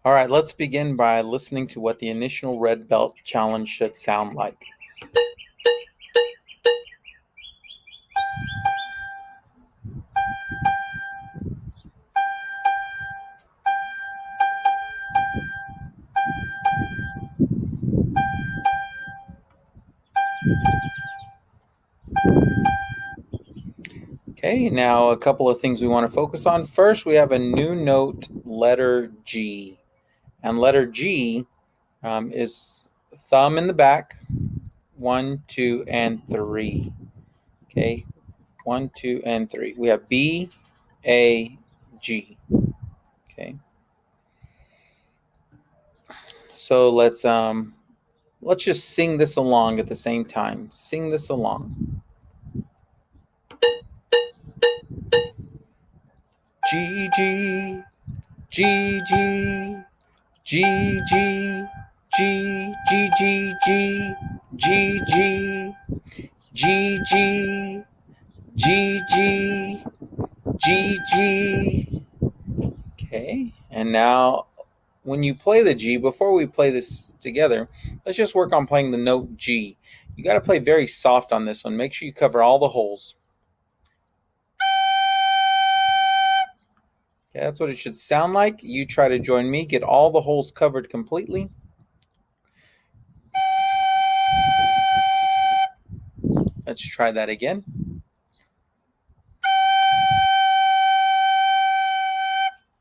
All right, let's begin by listening to what the initial red belt challenge should sound like. Okay, now a couple of things we want to focus on. First, we have a new note, letter G. And letter G is thumb in the back, 1, 2, and 3. Okay, 1, 2, and 3. We have B, A, G. Okay. So let's just sing this along at the same time. Sing this along. G, G, G, G, G, G, G, G, G, G, G, G, G, G, G, G, G, G. Okay, and now when you play the G, before we play this together, let's just work on playing the note G. You got to play very soft on this one. Make sure you cover all the holes. Okay, that's what it should sound like. You try to join me. Get all the holes covered completely. Let's try that again.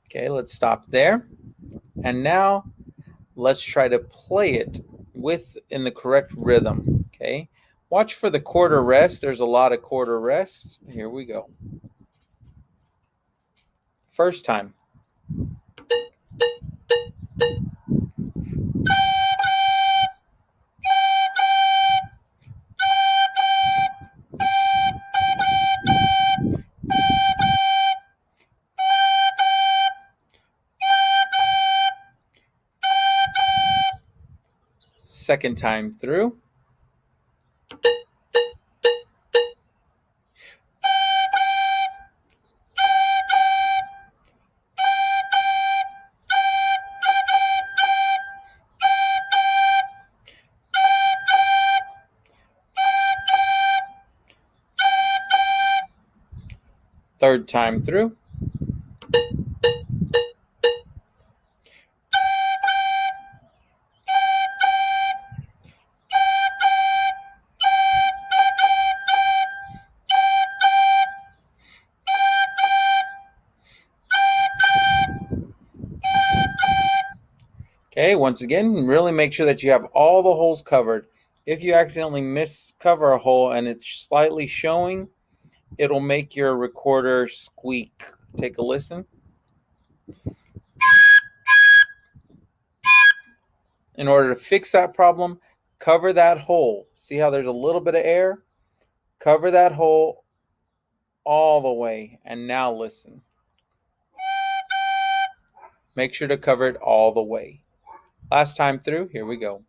Okay, let's stop there. And now let's try to play it in the correct rhythm. Okay, watch for the quarter rest. There's a lot of quarter rests. Here we go. First time. Second time through. Third time through. Okay, once again, really make sure that you have all the holes covered. If you accidentally miscover a hole and it's slightly showing, it'll make your recorder squeak. Take a listen. In order to fix that problem, cover that hole. See how there's a little bit of air? Cover that hole all the way. And now listen. Make sure to cover it all the way. Last time through, here we go.